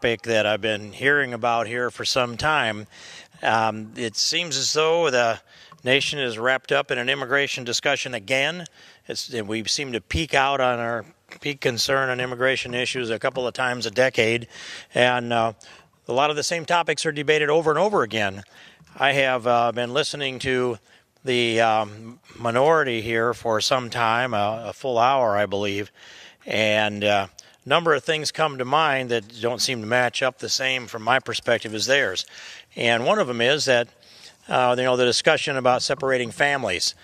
topic that I've been hearing about here for some time. It seems as though the nation is wrapped up in an immigration discussion again. We seem to peak out on our peak concern on immigration issues a couple of times a decade, and a lot of the same topics are debated over and over again. I have been listening to the minority here for some time, a full hour, I believe, and a number of things come to mind that don't seem to match up the same from my perspective as theirs. And one of them is that, the discussion about separating families.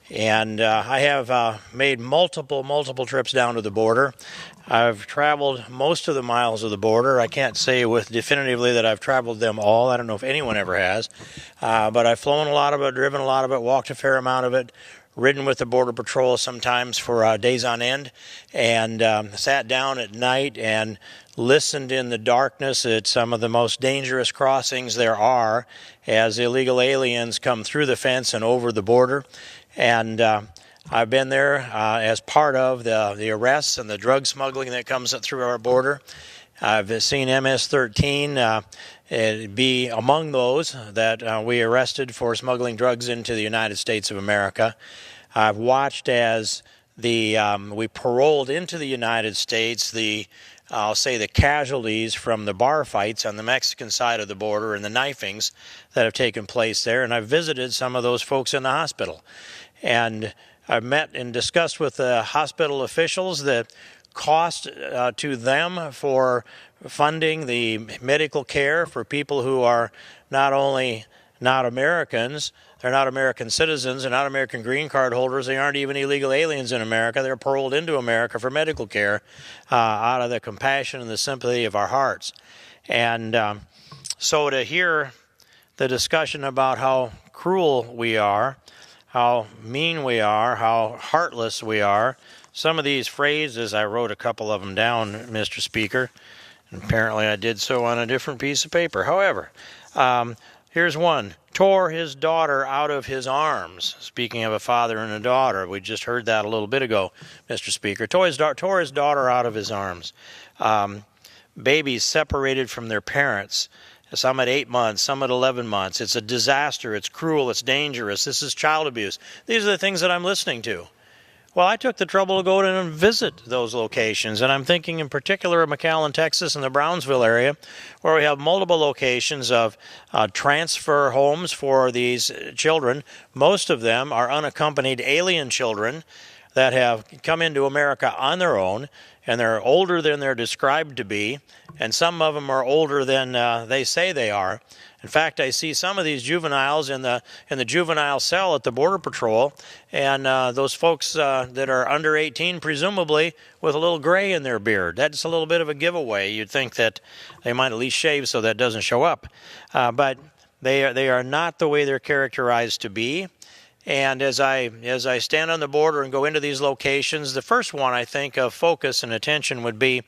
And I have made multiple trips down to the border. I've traveled most of the miles of the border. I can't say with definitively that I've traveled them all. I don't know if anyone ever has. But I've flown a lot of it, driven a lot of it, walked a fair amount of it, ridden with the Border Patrol sometimes for days on end, and sat down at night and listened in the darkness at some of the most dangerous crossings there are as illegal aliens come through the fence and over the border. And I've been there as part of the arrests and the drug smuggling that comes through our border. I've seen MS-13 be among those that we arrested for smuggling drugs into the United States of America. I've watched as we paroled into the United States I'll say the casualties from the bar fights on the Mexican side of the border and the knifings that have taken place there. And I've visited some of those folks in the hospital. And I've met and discussed with the hospital officials the cost to them for funding the medical care for people who are not only not Americans, they're not American citizens, they're not American green card holders, they aren't even illegal aliens in America. They're paroled into America for medical care out of the compassion and the sympathy of our hearts. And so to hear the discussion about how cruel we are, how mean we are, how heartless we are, some of these phrases, I wrote a couple of them down, Mr. Speaker, and apparently I did so on a different piece of paper. However, here's one. Tore his daughter out of his arms. Speaking of a father and a daughter, we just heard that a little bit ago, Mr. Speaker. Tore his daughter out of his arms. Babies separated from their parents. Some at 8 months, some at 11 months. It's a disaster. It's cruel. It's dangerous. This is child abuse. These are the things that I'm listening to. Well, I took the trouble to go and visit those locations, and I'm thinking in particular of McAllen, Texas, and the Brownsville area, where we have multiple locations of transfer homes for these children. Most of them are unaccompanied alien children that have come into America on their own, and they're older than they're described to be, and some of them are older than they say they are. In fact, I see some of these juveniles in the juvenile cell at the Border Patrol, and those folks that are under 18, presumably with a little gray in their beard. That's a little bit of a giveaway. You'd think that they might at least shave so that doesn't show up. But they are not the way they're characterized to be. And as I stand on the border and go into these locations, the first one I think of focus and attention would be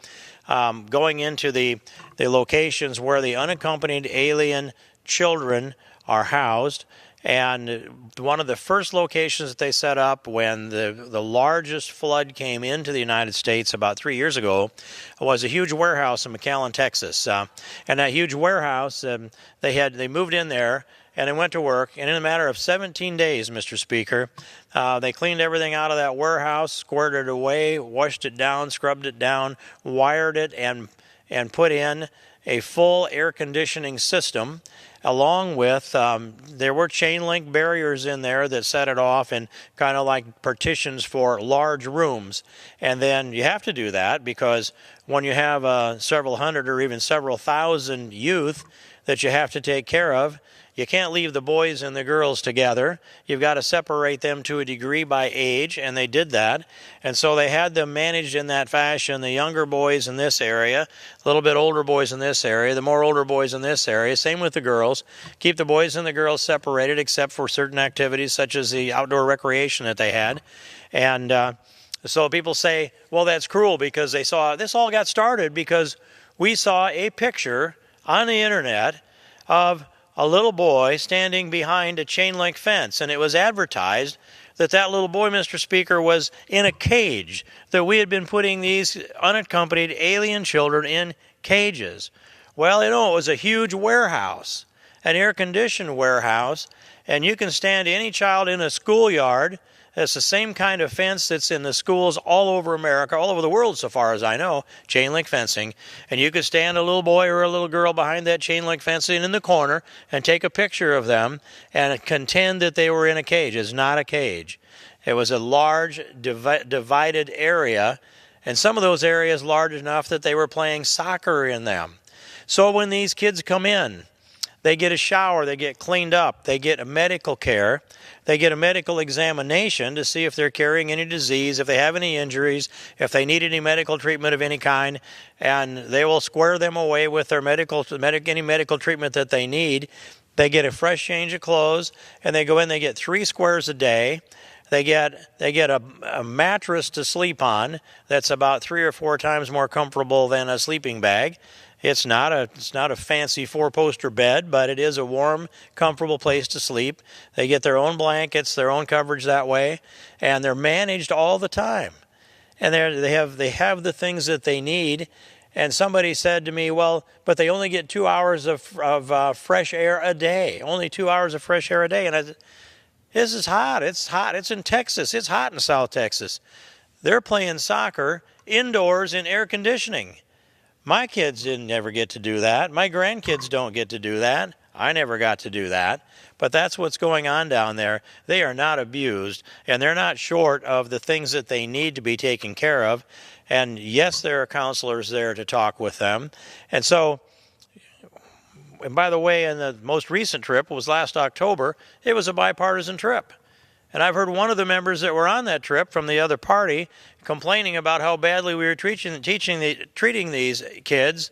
going into the locations where the unaccompanied alien children are housed. And one of the first locations that they set up when the largest flood came into the United States about 3 years ago was a huge warehouse in McAllen, Texas. And that huge warehouse, they moved in there and they went to work. And in a matter of 17 days, Mr. Speaker, they cleaned everything out of that warehouse, squared it away, washed it down, scrubbed it down, wired it, and put in a full air conditioning system, along with, there were chain link barriers in there that set it off and kind of like partitions for large rooms. And then you have to do that because when you have several hundred or even several thousand youth that you have to take care of, you can't leave the boys and the girls together. You've got to separate them to a degree by age, and they did that. And so they had them managed in that fashion, the younger boys in this area, a little bit older boys in this area, the more older boys in this area, same with the girls. Keep the boys and the girls separated except for certain activities such as the outdoor recreation that they had. And so people say, well, that's cruel because they saw, this all got started because we saw a picture on the internet of a little boy standing behind a chain link fence, and it was advertised that that little boy, Mr. Speaker, was in a cage, that we had been putting these unaccompanied alien children in cages. Well, you know, it was a huge warehouse, an air-conditioned warehouse, and you can stand any child in a schoolyard. It's the same kind of fence that's in the schools all over America, all over the world so far as I know, chain link fencing. And you could stand a little boy or a little girl behind that chain link fencing in the corner and take a picture of them and contend that they were in a cage. It's not a cage. It was a large divided area, and some of those areas large enough that they were playing soccer in them. So when these kids come in, they get a shower, they get cleaned up, they get a medical care, they get a medical examination to see if they're carrying any disease, if they have any injuries, if they need any medical treatment of any kind, and they will square them away with their any medical treatment that they need. They get a fresh change of clothes, and they go in, they get 3 squares a day. They get a mattress to sleep on that's about 3 or 4 times more comfortable than a sleeping bag. It's not a fancy 4-poster bed, but it is a warm, comfortable place to sleep. They get their own blankets, their own coverage that way, and they're managed all the time. And they have the things that they need. And somebody said to me, well, but they only get 2 hours of fresh air a day. Only 2 hours of fresh air a day. And I said, this is hot. It's hot. It's in Texas. It's hot in South Texas. They're playing soccer indoors in air conditioning. My kids didn't ever get to do that. My grandkids don't get to do that. I never got to do that. But that's what's going on down there. They are not abused, and they're not short of the things that they need to be taken care of. And yes, there are counselors there to talk with them. And so, and by the way, in the most recent trip, was last October, it was a bipartisan trip. And I've heard one of the members that were on that trip from the other party complaining about how badly we were treating these kids,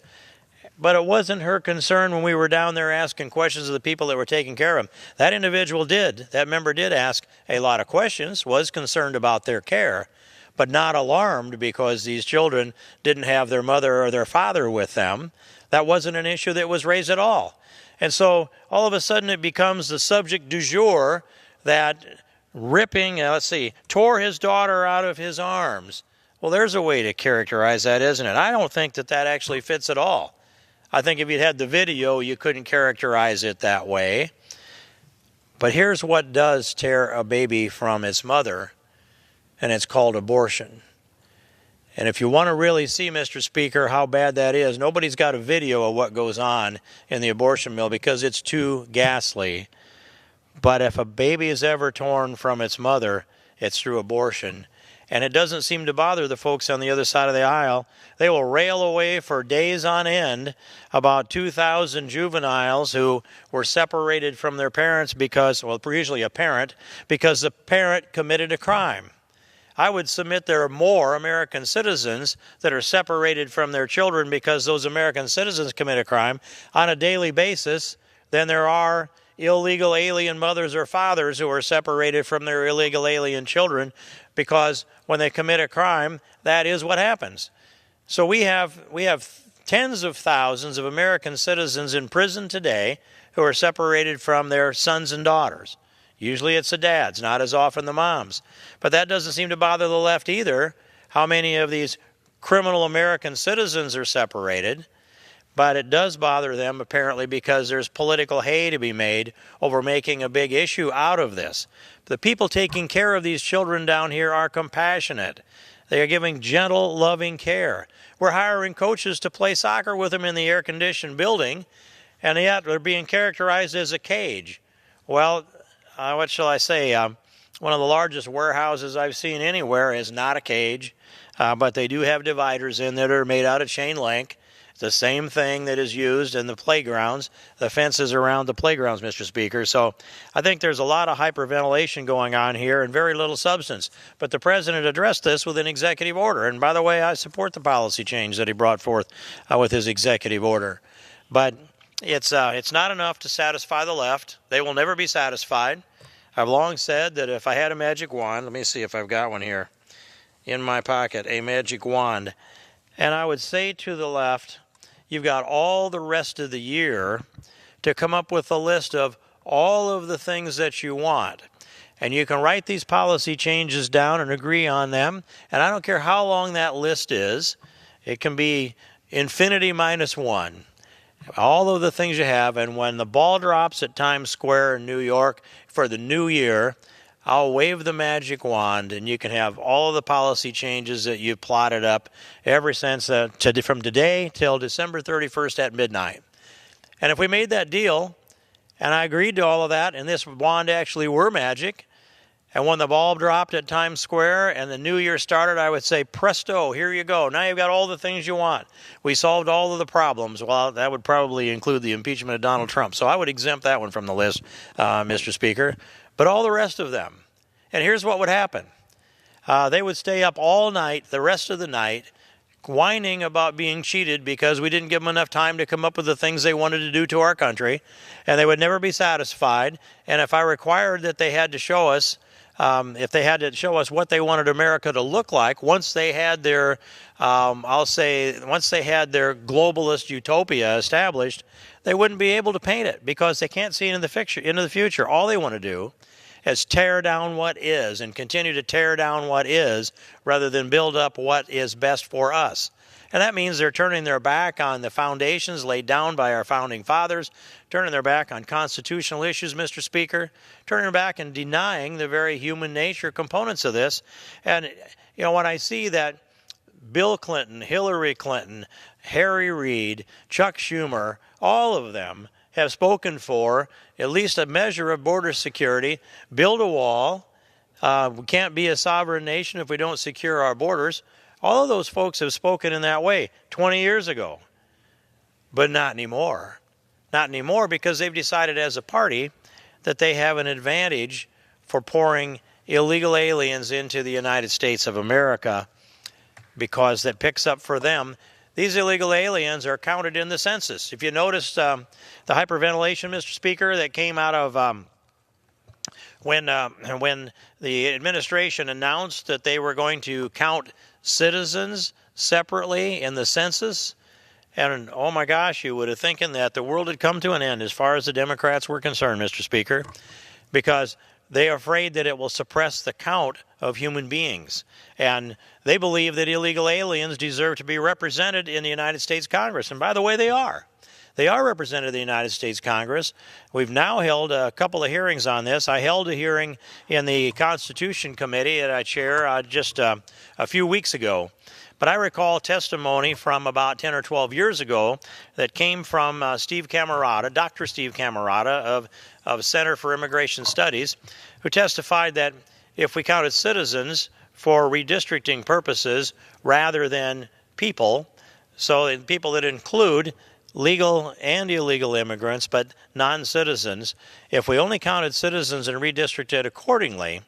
but it wasn't her concern when we were down there asking questions of the people that were taking care of them. That member did ask a lot of questions, was concerned about their care, but not alarmed because these children didn't have their mother or their father with them. That wasn't an issue that was raised at all. And so all of a sudden it becomes the subject du jour that tore his daughter out of his arms. Well, there's a way to characterize that, isn't it? I don't think that actually fits at all. I think if you'd had the video, you couldn't characterize it that way. But here's what does tear a baby from its mother, and it's called abortion. And if you want to really see, Mr. Speaker, how bad that is, nobody's got a video of what goes on in the abortion mill because it's too ghastly. But if a baby is ever torn from its mother, it's through abortion. And it doesn't seem to bother the folks on the other side of the aisle. They will rail away for days on end about 2,000 juveniles who were separated from their parents usually a parent, because the parent committed a crime. I would submit there are more American citizens that are separated from their children because those American citizens commit a crime on a daily basis than there are illegal alien mothers or fathers who are separated from their illegal alien children, because when they commit a crime, that is what happens. So we have tens of thousands of American citizens in prison today who are separated from their sons and daughters. Usually it's the dads, not as often the moms. But that doesn't seem to bother the left either, how many of these criminal American citizens are separated. But it does bother them, apparently, because there's political hay to be made over making a big issue out of this. The people taking care of these children down here are compassionate. They are giving gentle, loving care. We're hiring coaches to play soccer with them in the air-conditioned building, and yet they're being characterized as a cage. Well, what shall I say? One of the largest warehouses I've seen anywhere is not a cage, but they do have dividers in that are made out of chain link. It's the same thing that is used in the playgrounds, the fences around the playgrounds, Mr. Speaker. So I think there's a lot of hyperventilation going on here and very little substance. But the president addressed this with an executive order. And by the way, I support the policy change that he brought forth with his executive order. But it's not enough to satisfy the left. They will never be satisfied. I've long said that if I had a magic wand, let me see if I've got one here in my pocket, a magic wand, and I would say to the left, you've got all the rest of the year to come up with a list of all of the things that you want. And you can write these policy changes down and agree on them. And I don't care how long that list is. It can be infinity minus one. all of the things you have, and when the ball drops at Times Square in New York for the new year, I'll wave the magic wand, and you can have all of the policy changes that you've plotted up ever since from today till December 31st at midnight. And if we made that deal, and I agreed to all of that, and this wand actually were magic, and when the ball dropped at Times Square and the new year started, I would say, presto, here you go. Now you've got all the things you want. We solved all of the problems. Well, that would probably include the impeachment of Donald Trump. So I would exempt that one from the list, Mr. Speaker. But all the rest of them. And here's what would happen. They would stay up all night, the rest of the night, whining about being cheated because we didn't give them enough time to come up with the things they wanted to do to our country. And they would never be satisfied. And if I required that they had to show us what they wanted America to look like, once they had their, once they had their globalist utopia established, they wouldn't be able to paint it because they can't see into the future. All they want to do is tear down what is and continue to tear down what is rather than build up what is best for us. And that means they're turning their back on the foundations laid down by our founding fathers, turning their back on constitutional issues, Mr. Speaker, turning their back and denying the very human nature components of this. And, when I see that Bill Clinton, Hillary Clinton, Harry Reid, Chuck Schumer, all of them have spoken for at least a measure of border security, build a wall. We can't be a sovereign nation if we don't secure our borders. All of those folks have spoken in that way 20 years ago, but not anymore. Not anymore because they've decided as a party that they have an advantage for pouring illegal aliens into the United States of America because that picks up for them. These illegal aliens are counted in the census. If you noticed the hyperventilation, Mr. Speaker, that came out of when the administration announced that they were going to count citizens separately in the census, and oh my gosh, you would have thinking that the world had come to an end as far as the Democrats were concerned, Mr. Speaker, because they are afraid that it will suppress the count of human beings. And they believe that illegal aliens deserve to be represented in the United States Congress. And by the way, they are. They are represented in the United States Congress. We've now held a couple of hearings on this. I held a hearing in the Constitution Committee that I chair just a few weeks ago. But I recall testimony from about 10 or 12 years ago that came from Steve Camarata, Dr. Steve Camarata of Center for Immigration Studies, who testified that if we counted citizens for redistricting purposes rather than people, so people that include legal and illegal immigrants but non-citizens, if we only counted citizens and redistricted accordingly,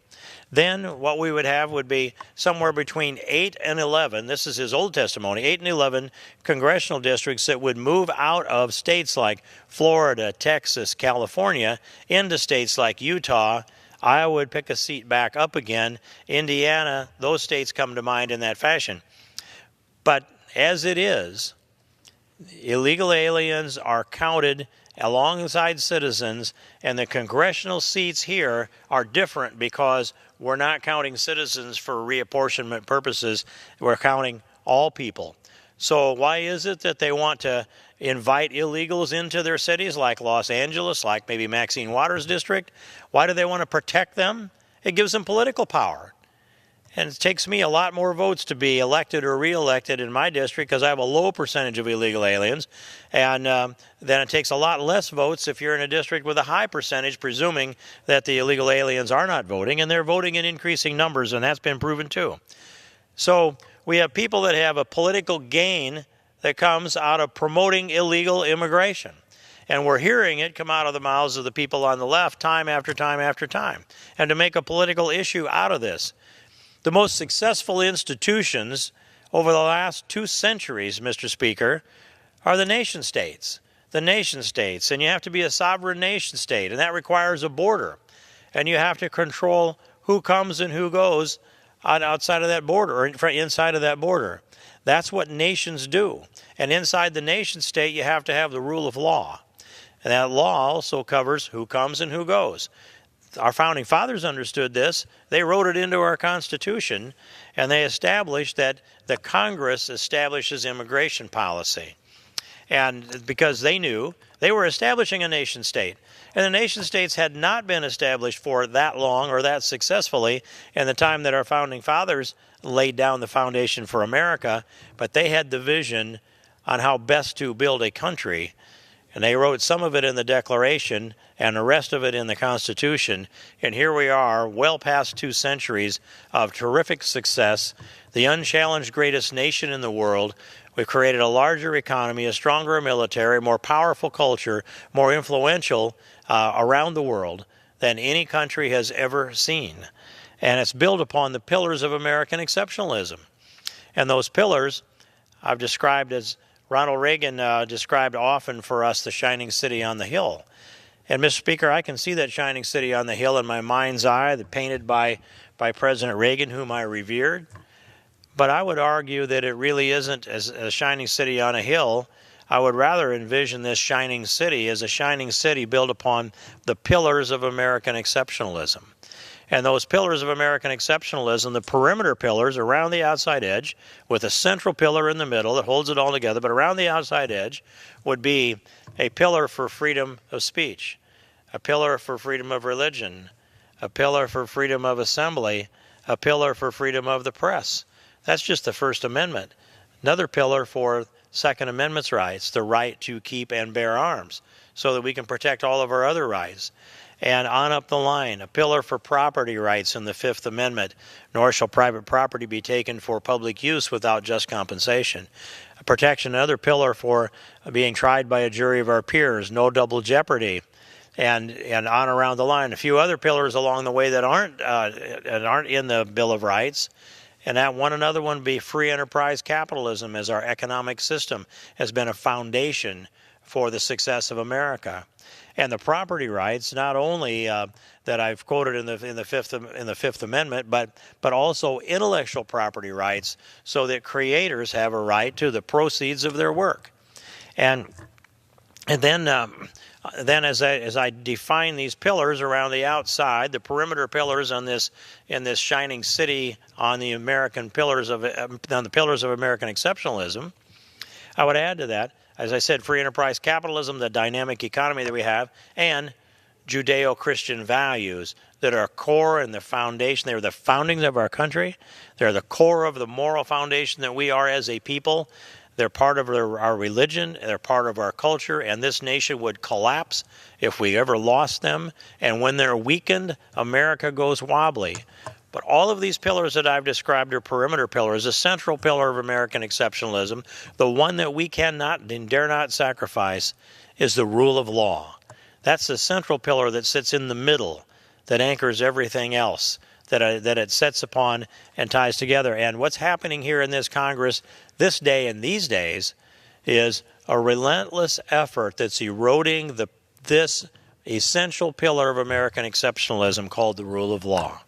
then what we would have would be somewhere between 8 and 11, this is his old testimony, 8 and 11 congressional districts that would move out of states like Florida, Texas, California, into states like Utah. Iowa would pick a seat back up again. Indiana, those states come to mind in that fashion. But as it is, illegal aliens are counted alongside citizens, and the congressional seats here are different because we're not counting citizens for reapportionment purposes. We're counting all people. So why is it that they want to invite illegals into their cities like Los Angeles, like maybe Maxine Waters' district? Why do they want to protect them? It gives them political power. And it takes me a lot more votes to be elected or reelected in my district because I have a low percentage of illegal aliens. And then it takes a lot less votes if you're in a district with a high percentage, presuming that the illegal aliens are not voting. And they're voting in increasing numbers, and that's been proven too. So we have people that have a political gain that comes out of promoting illegal immigration. And we're hearing it come out of the mouths of the people on the left time after time after time. And to make a political issue out of this. The most successful institutions over the last 2 centuries, Mr. Speaker, are the nation states. The nation states. And you have to be a sovereign nation state, and that requires a border. And you have to control who comes and who goes outside of that border or inside of that border. That's what nations do. And inside the nation state, you have to have the rule of law. And that law also covers who comes and who goes. Our founding fathers understood this. They wrote it into our Constitution, and they established that the Congress establishes immigration policy. And because they knew they were establishing a nation state. And the nation states had not been established for that long or that successfully in the time that our founding fathers laid down the foundation for America, but they had the vision on how best to build a country. And they wrote some of it in the Declaration and the rest of it in the Constitution. And here we are, well past 2 centuries of terrific success, the unchallenged greatest nation in the world. We've created a larger economy, a stronger military, more powerful culture, more influential around the world than any country has ever seen. And it's built upon the pillars of American exceptionalism. And those pillars I've described as Ronald Reagan described often for us the shining city on the hill. And, Mr. Speaker, I can see that shining city on the hill in my mind's eye, painted by President Reagan, whom I revered. But I would argue that it really isn't as a shining city on a hill. I would rather envision this shining city as a shining city built upon the pillars of American exceptionalism. And those pillars of American exceptionalism, the perimeter pillars around the outside edge, with a central pillar in the middle that holds it all together, but around the outside edge would be a pillar for freedom of speech, a pillar for freedom of religion, a pillar for freedom of assembly, a pillar for freedom of the press. That's just the First Amendment. Another pillar for Second Amendment's rights, the right to keep and bear arms, so that we can protect all of our other rights. And on up the line, a pillar for property rights in the Fifth Amendment, nor shall private property be taken for public use without just compensation. A protection, another pillar for being tried by a jury of our peers, no double jeopardy, and on around the line. A few other pillars along the way that aren't in the Bill of Rights. And that another one would be free enterprise capitalism, as our economic system has been a foundation for the success of America. And the property rights, not only that I've quoted in the Fifth Amendment, but also intellectual property rights, so that creators have a right to the proceeds of their work. And then as I define these pillars around the outside, the perimeter pillars in this shining city on the pillars of American exceptionalism, I would add to that, as I said, free enterprise capitalism, the dynamic economy that we have, and Judeo-Christian values that are core and the foundation. They're the foundings of our country. They're the core of the moral foundation that we are as a people. They're part of our religion. They're part of our culture. And this nation would collapse if we ever lost them. And when they're weakened, America goes wobbly. But all of these pillars that I've described are perimeter pillars. The central pillar of American exceptionalism, the one that we cannot and dare not sacrifice, is the rule of law. That's the central pillar that sits in the middle, that anchors everything else, that it sets upon and ties together. And what's happening here in this Congress this day and these days is a relentless effort that's eroding this essential pillar of American exceptionalism called the rule of law.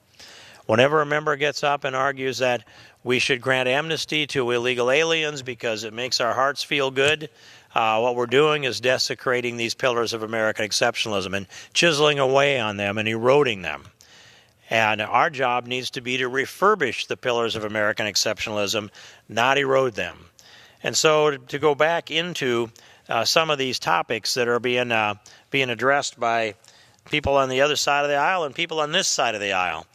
Whenever a member gets up and argues that we should grant amnesty to illegal aliens because it makes our hearts feel good, what we're doing is desecrating these pillars of American exceptionalism and chiseling away on them and eroding them. And our job needs to be to refurbish the pillars of American exceptionalism, not erode them. And so to go back into some of these topics that are being addressed by people on the other side of the aisle and people on this side of the aisle.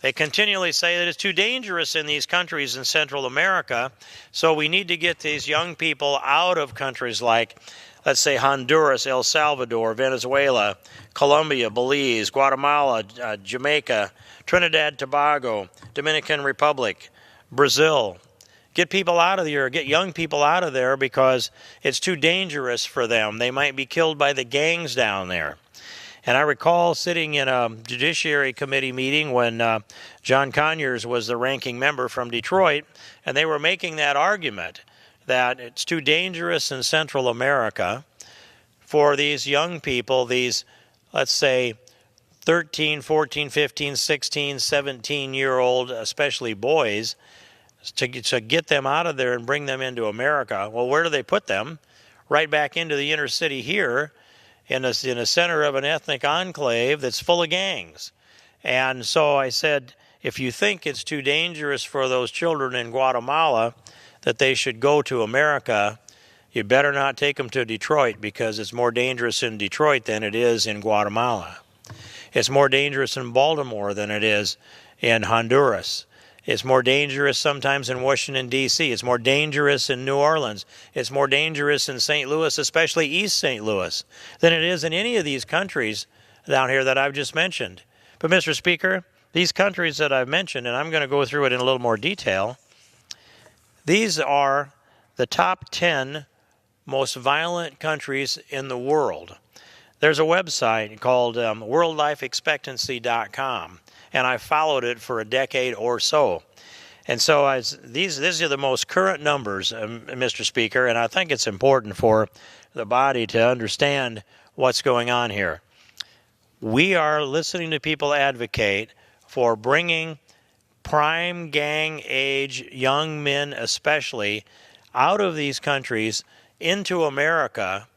They continually say that it's too dangerous in these countries in Central America, so we need to get these young people out of countries like, let's say, Honduras, El Salvador, Venezuela, Colombia, Belize, Guatemala, Jamaica, Trinidad, Tobago, Dominican Republic, Brazil. Get people out of there, get young people out of there because it's too dangerous for them. They might be killed by the gangs down there. And I recall sitting in a Judiciary Committee meeting when John Conyers was the ranking member from Detroit, and they were making that argument that it's too dangerous in Central America for these young people, these, let's say, 13, 14, 15, 16, 17-year-old, especially boys, to get them out of there and bring them into America. Well, where do they put them? Right back into the inner city here, in a center of an ethnic enclave that's full of gangs. And so I said, if you think it's too dangerous for those children in Guatemala that they should go to America, you better not take them to Detroit, because it's more dangerous in Detroit than it is in Guatemala. It's more dangerous in Baltimore than it is in Honduras. It's more dangerous sometimes in Washington, D.C. It's more dangerous in New Orleans. It's more dangerous in St. Louis, especially East St. Louis, than it is in any of these countries down here that I've just mentioned. But, Mr. Speaker, these countries that I've mentioned, and I'm going to go through it in a little more detail, these are the top 10 most violent countries in the world. There's a website called worldlifeexpectancy.com, and I followed it for a decade or so. And so these are the most current numbers, Mr. Speaker, and I think it's important for the body to understand what's going on here. We are listening to people advocate for bringing prime gang age young men especially out of these countries into America,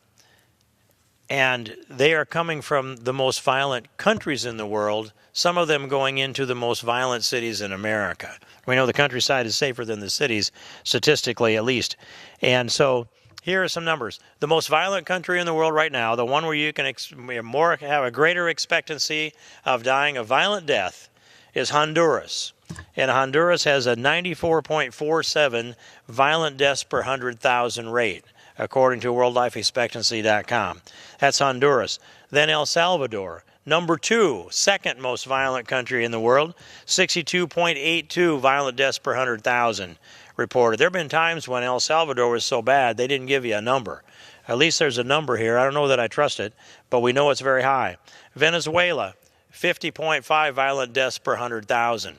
and they are coming from the most violent countries in the world, some of them going into the most violent cities in America. We know the countryside is safer than the cities, statistically at least. And so here are some numbers. The most violent country in the world right now, the one where you can have a greater expectancy of dying a violent death, is Honduras. And Honduras has a 94.47 violent deaths per 100,000 rate, according to worldlifeexpectancy.com. That's Honduras. Then El Salvador, number 2, second most violent country in the world, 62.82 violent deaths per 100,000 reported. There have been times when El Salvador was so bad they didn't give you a number. At least there's a number here. I don't know that I trust it, but we know it's very high. Venezuela, 50.5 violent deaths per 100,000.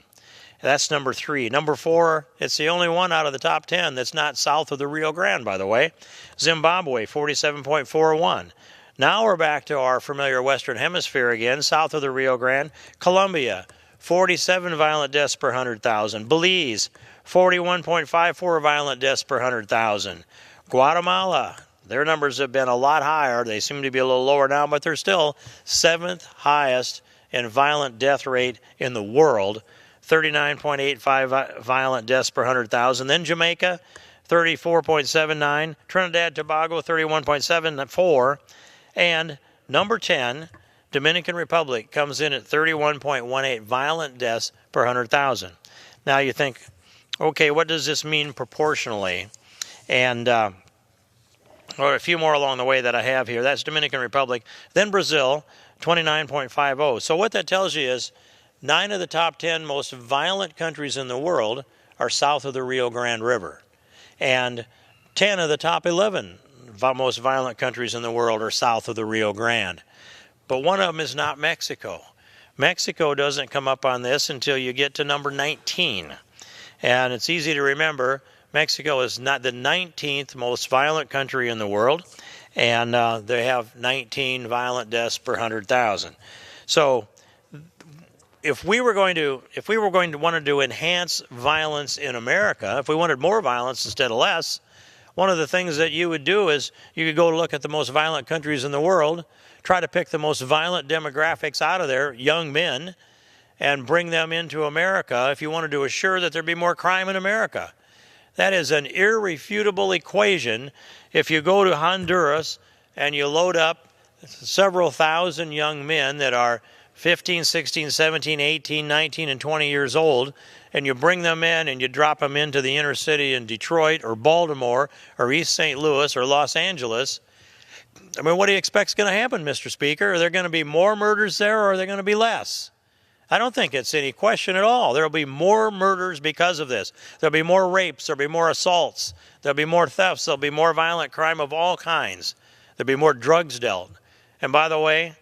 That's number 3. Number 4, it's the only one out of the top 10 that's not south of the Rio Grande, by the way. Zimbabwe, 47.41. Now we're back to our familiar Western Hemisphere again, south of the Rio Grande. Colombia, 47 violent deaths per 100,000. Belize, 41.54 violent deaths per 100,000. Guatemala, their numbers have been a lot higher. They seem to be a little lower now, but they're still 7th highest in violent death rate in the world, 39.85 violent deaths per 100,000. Then Jamaica, 34.79. Trinidad Tobago, 31.74. And number 10, Dominican Republic, comes in at 31.18 violent deaths per 100,000. Now you think, okay, what does this mean proportionally? And or a few more along the way that I have here. That's Dominican Republic. Then Brazil, 29.50. So what that tells you is 9 of the top 10 most violent countries in the world are south of the Rio Grande River. And 10 of the top 11 most violent countries in the world are south of the Rio Grande. But one of them is not Mexico. Mexico doesn't come up on this until you get to number 19. And it's easy to remember, Mexico is not the 19th most violent country in the world, and they have 19 violent deaths per 100,000. So if we were going to want to enhance violence in America, if we wanted more violence instead of less, one of the things that you would do is you could go look at the most violent countries in the world, try to pick the most violent demographics out of there, young men, and bring them into America if you wanted to assure that there'd be more crime in America. That is an irrefutable equation. If you go to Honduras and you load up several thousand young men that are 15, 16, 17, 18, 19, and 20 years old, and you bring them in and you drop them into the inner city in Detroit or Baltimore or East St. Louis or Los Angeles, I mean, what do you expect is going to happen, Mr. Speaker? Are there going to be more murders there, or are there going to be less? I don't think it's any question at all. There will be more murders because of this. There will be more rapes. There will be more assaults. There will be more thefts. There will be more violent crime of all kinds. There will be more drugs dealt. And by the way,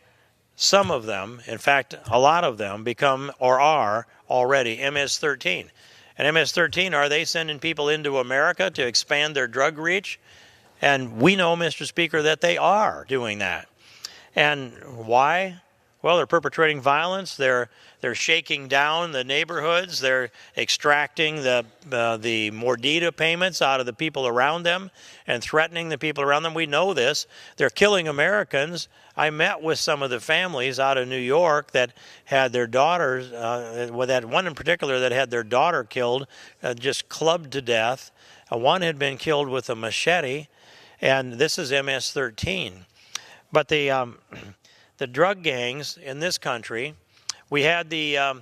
some of them, in fact, a lot of them, become or are already MS-13. And MS-13, are they sending people into America to expand their drug reach? And we know, Mr. Speaker, that they are doing that. And why? Well, they're perpetrating violence. They're shaking down the neighborhoods. They're extracting the mordida payments out of the people around them and threatening the people around them. We know this. They're killing Americans. I met with some of the families out of New York that had their daughters, with that one in particular that had their daughter killed, just clubbed to death. One had been killed with a machete. and this is MS-13. But the drug gangs in this country, we had the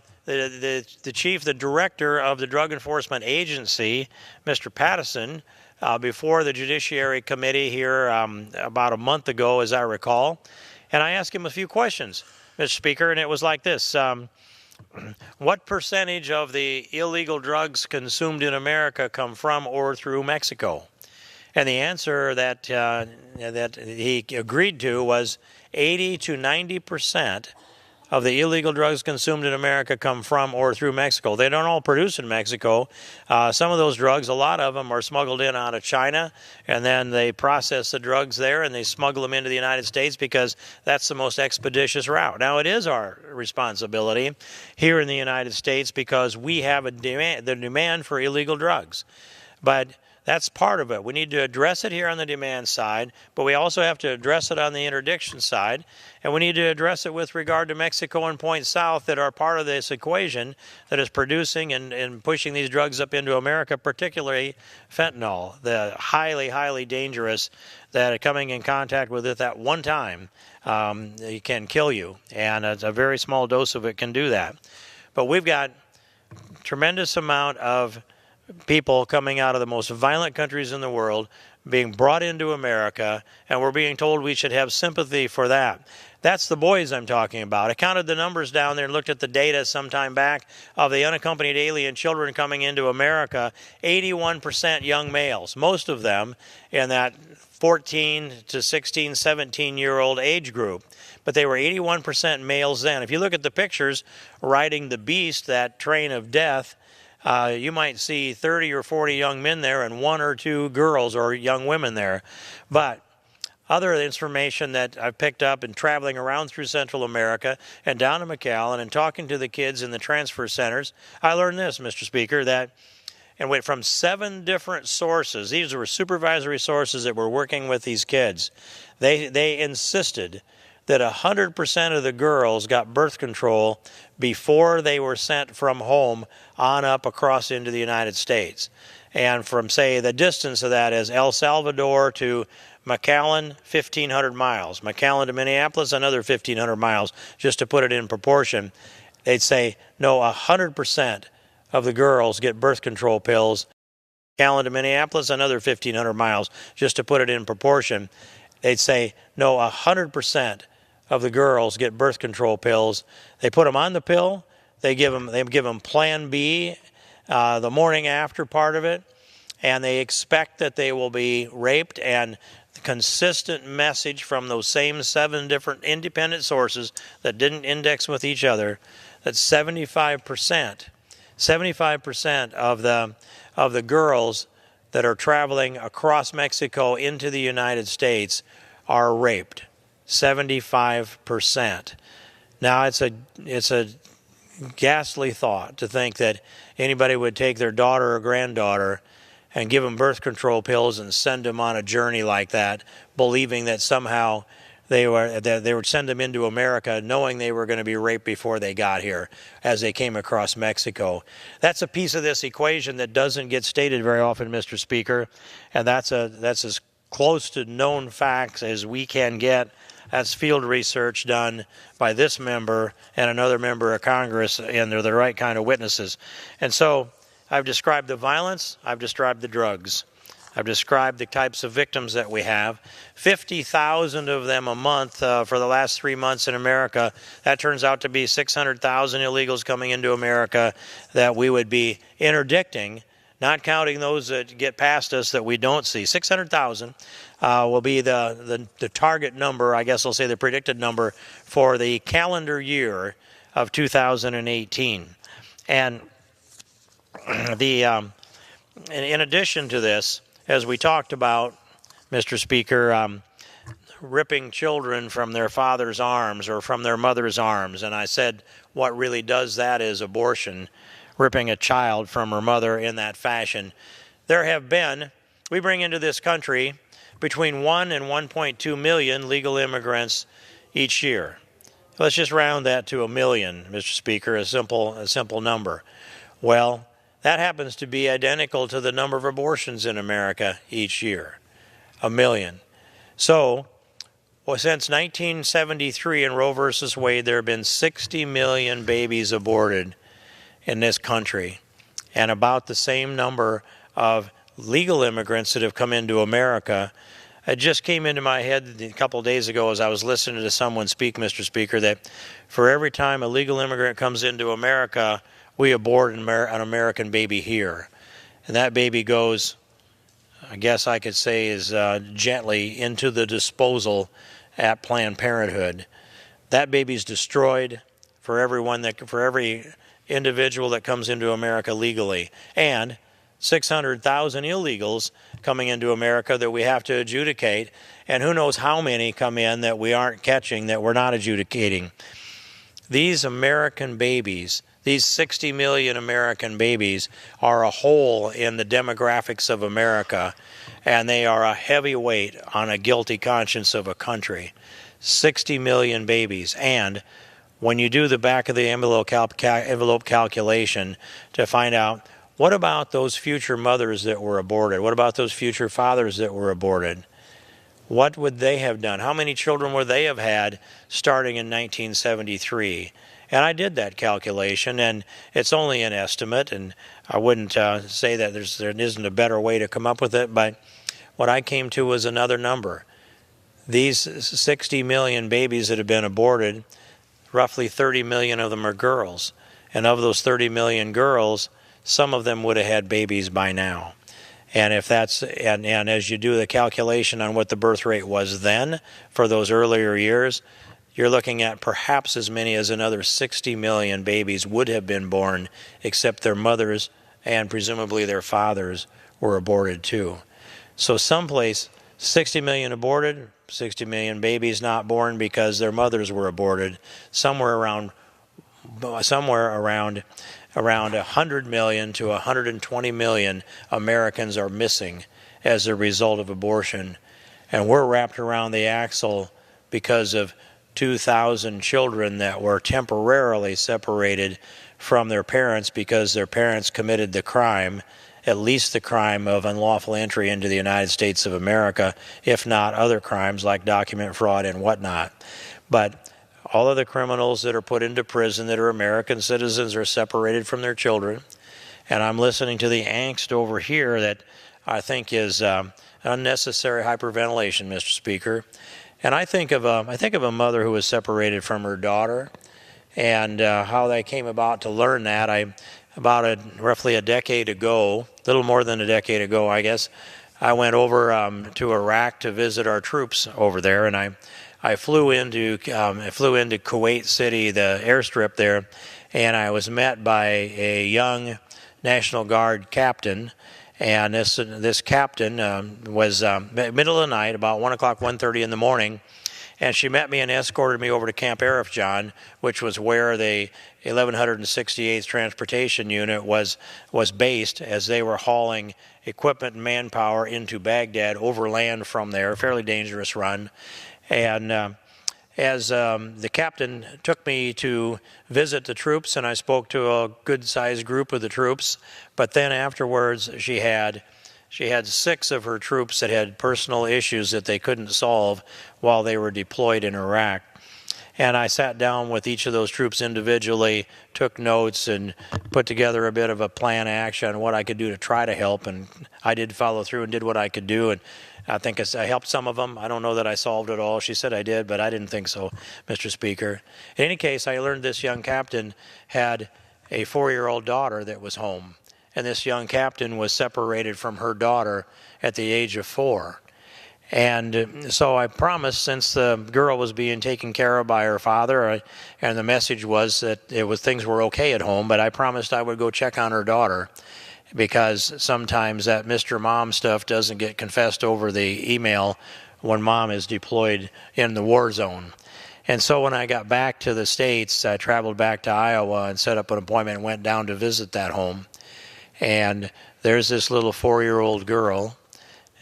chief, the director of the Drug Enforcement Agency, Mr. Pattison, before the Judiciary Committee here about a month ago, as I recall. And I asked him a few questions, Mr. Speaker, and it was like this. What percentage of the illegal drugs consumed in America come from or through Mexico? And the answer that he agreed to was 80 to 90% of the illegal drugs consumed in America come from or through Mexico. They don't all produce in Mexico. Some of those drugs, a lot of them are smuggled in out of China, and then they process the drugs there and they smuggle them into the United States because that's the most expeditious route. Now, it is our responsibility here in the United States because we have the demand for illegal drugs. But that's part of it. We need to address it here on the demand side, but we also have to address it on the interdiction side, and we need to address it with regard to Mexico and Point South that are part of this equation that is producing and pushing these drugs up into America, particularly fentanyl, the highly, highly dangerous that coming in contact with it at one time it can kill you, and a very small dose of it can do that. But we've got a tremendous amount of people coming out of the most violent countries in the world being brought into America, and we're being told we should have sympathy for that. That's the boys I'm talking about. I counted the numbers down there and looked at the data some time back of the unaccompanied alien children coming into America. 81% young males, most of them in that 14 to 16, 17-year-old age group. But they were 81% males then. If you look at the pictures riding the beast, that train of death, you might see 30 or 40 young men there and 1 or 2 girls or young women there. But other information that I've picked up in traveling around through Central America and down to McAllen and talking to the kids in the transfer centers, I learned this, Mr. Speaker, that and went from 7 different sources. These were supervisory sources that were working with these kids. They insisted that 100% of the girls got birth control before they were sent from home on up across into the United States. And from, say, the distance of that is El Salvador to McAllen, 1,500 miles. McAllen to Minneapolis, another 1,500 miles, just to put it in proportion. They'd say, no, 100% of the girls get birth control pills. McAllen to Minneapolis, another 1,500 miles, just to put it in proportion. They'd say, no, 100% of the girls get birth control pills. They put them on the pill. They give them Plan B the morning after part of it, and they expect that they will be raped. And the consistent message from those same 7 different independent sources that didn't index with each other, that 75% of the girls that are traveling across Mexico into the United States are raped. 75%. Now, it's a ghastly thought to think that anybody would take their daughter or granddaughter and give them birth control pills and send them on a journey like that, believing that somehow they would send them into America knowing they were going to be raped before they got here as they came across Mexico. That's a piece of this equation that doesn't get stated very often, Mr. Speaker, and that's as close to known facts as we can get. That's field research done by this member and another member of Congress, and they're the right kind of witnesses. And so I've described the violence, I've described the drugs, I've described the types of victims that we have. 50,000 of them a month for the last 3 months in America. That turns out to be 600,000 illegals coming into America that we would be interdicting, not counting those that get past us that we don't see. 600,000 will be the target number, I guess I'll say the predicted number, for the calendar year of 2018. And in addition to this, as we talked about, Mr. Speaker, ripping children from their father's arms or from their mother's arms, and I said what really does that is abortion, ripping a child from her mother in that fashion. There have been, we bring into this country between 1 and 1.2 million legal immigrants each year. Let's just round that to 1 million, Mr. Speaker, a simple number. Well, that happens to be identical to the number of abortions in America each year. a million. So, well, since 1973 in Roe versus Wade, there have been 60 million babies aborted in this country, and about the same number of legal immigrants that have come into America. It just came into my head a couple of days ago as I was listening to someone speak, Mr. Speaker, that for every time a legal immigrant comes into America, we abort an American baby here. And that baby goes, I guess I could say, is gently into the disposal at Planned Parenthood. That baby's destroyed for every individual that comes into America legally, and 600,000 illegals coming into America that we have to adjudicate, and who knows how many come in that we aren't catching, that we're not adjudicating. These American babies, these 60 million American babies, are a hole in the demographics of America, and they are a heavy weight on a guilty conscience of a country. 60 million babies. And when you do the back of the envelope calculation to find out, what about those future mothers that were aborted? What about those future fathers that were aborted? What would they have done? How many children would they have had starting in 1973? And I did that calculation, and it's only an estimate, and I wouldn't say that there isn't a better way to come up with it, but what I came to was another number. These 60 million babies that have been aborted, roughly 30 million of them are girls. And of those 30 million girls, some of them would have had babies by now. And if that's and as you do the calculation on what the birth rate was then for those earlier years, you're looking at perhaps as many as another 60 million babies would have been born, except their mothers and presumably their fathers were aborted too. So someplace 60 million aborted, 60 million babies not born because their mothers were aborted. Somewhere around 100 million to 120 million Americans are missing as a result of abortion. And we're wrapped around the axle because of 2,000 children that were temporarily separated from their parents because their parents committed the crime, at least the crime of unlawful entry into the United States of America, if not other crimes like document fraud and whatnot. But all of the criminals that are put into prison that are American citizens are separated from their children. And I'm listening to the angst over here that I think is unnecessary hyperventilation, Mr. Speaker. And I think of a mother who was separated from her daughter, and how they came about to learn that. Roughly a decade ago, a little more than a decade ago, I guess, I went over to Iraq to visit our troops over there, and I flew into Kuwait City, the airstrip there, and I was met by a young National Guard captain. And this captain was middle of the night, about 1 o'clock, 1:30 in the morning, and she met me and escorted me over to Camp Arifjan, which was where the 1168th Transportation Unit was based, as they were hauling equipment and manpower into Baghdad overland from there, a fairly dangerous run. And as the captain took me to visit the troops, and I spoke to a good-sized group of the troops, but then afterwards she had 6 of her troops that had personal issues that they couldn't solve while they were deployed in Iraq. And I sat down with each of those troops individually, took notes, and put together a bit of a plan of action on what I could do to try to help. And I did follow through and did what I could do. And I think I helped some of them. I don't know that I solved it all. She said I did, but I didn't think so, Mr. Speaker. In any case, I learned this young captain had a 4-year-old daughter that was home. And this young captain was separated from her daughter at the age of 4. And so I promised, since the girl was being taken care of by her father, and the message was that things were okay at home, but I promised I would go check on her daughter, because sometimes that Mr. Mom stuff doesn't get confessed over the email when mom is deployed in the war zone. And so when I got back to the States, I traveled back to Iowa and set up an appointment and went down to visit that home. And there's this little 4-year-old girl,